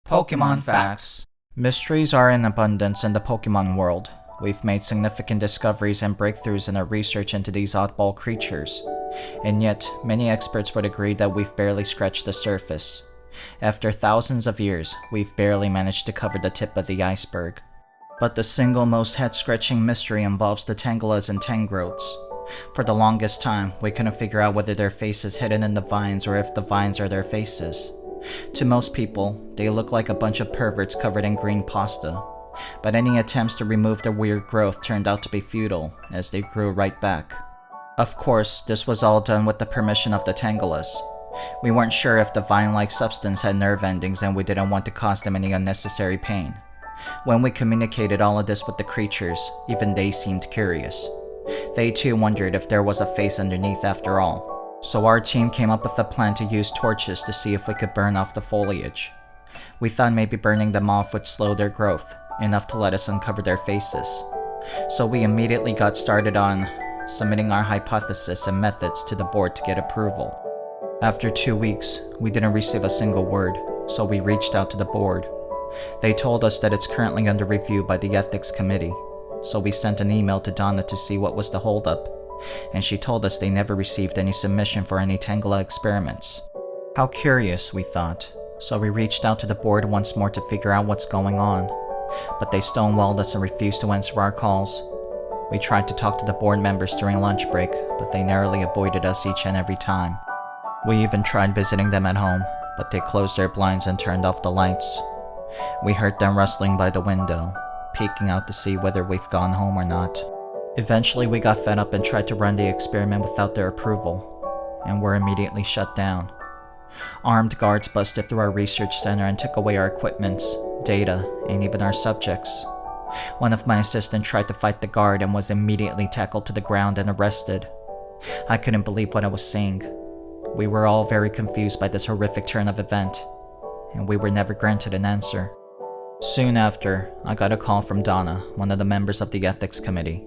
Pokemon Facts. Mysteries are in abundance in the Pokemon world. We've made significant discoveries and breakthroughs in our research into these oddball creatures. And yet, many experts would agree that we've barely scratched the surface. After thousands of years, we've barely managed to cover the tip of the iceberg. But the single most head-scratching mystery involves the Tangelas and tangrowths. For the longest time, we couldn't figure out whether their face is hidden in the vines or if the vines are their faces. To most people, they look like a bunch of perverts covered in green pasta. But any attempts to remove their weird growth turned out to be futile, as they grew right back. Of course, this was all done with the permission of the Tangelas. We weren't sure if the vine-like substance had nerve endings and we didn't want to cause them any unnecessary pain. When we communicated all of this with the creatures, even they seemed curious. They too wondered if there was a face underneath after all. So our team came up with a plan to use torches to see if we could burn off the foliage. We thought maybe burning them off would slow their growth, enough to let us uncover their faces. So we immediately got started on submitting our hypothesis and methods to the board to get approval. After 2 weeks, we didn't receive a single word, so we reached out to the board. They told us that it's currently under review by the ethics committee, so we sent an email to Donna to see what was the holdup, and she told us they never received any submission for any Tangela experiments. How curious, we thought, so we reached out to the board once more to figure out what's going on, but they stonewalled us and refused to answer our calls. We tried to talk to the board members during lunch break, but they narrowly avoided us each and every time. We even tried visiting them at home, but they closed their blinds and turned off the lights. We heard them rustling by the window, peeking out to see whether we've gone home or not. Eventually we got fed up and tried to run the experiment without their approval, and were immediately shut down. Armed guards busted through our research center and took away our equipments, data, and even our subjects. One of my assistants tried to fight the guard and was immediately tackled to the ground and arrested. I couldn't believe what I was seeing. We were all very confused by this horrific turn of event, and we were never granted an answer. Soon after, I got a call from Donna, one of the members of the ethics committee.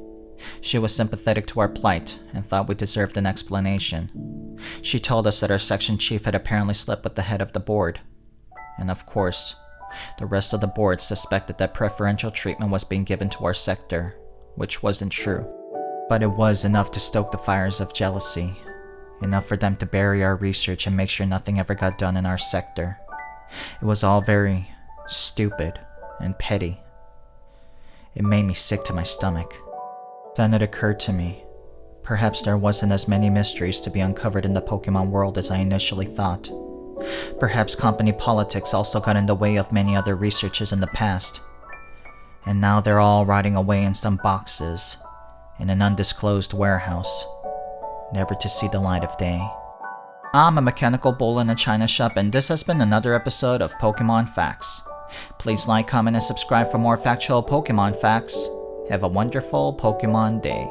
She was sympathetic to our plight and thought we deserved an explanation. She told us that our section chief had apparently slept with the head of the board. And of course, the rest of the board suspected that preferential treatment was being given to our sector, which wasn't true. But it was enough to stoke the fires of jealousy. Enough for them to bury our research and make sure nothing ever got done in our sector. It was all very stupid and petty. It made me sick to my stomach. Then it occurred to me, perhaps there wasn't as many mysteries to be uncovered in the Pokemon world as I initially thought. Perhaps company politics also got in the way of many other researches in the past. And now they're all rotting away in some boxes, in an undisclosed warehouse, never to see the light of day. I'm a mechanical bull in a china shop, and this has been another episode of Pokemon Facts. Please like, comment, and subscribe for more factual Pokemon facts. Have a wonderful Pokemon day.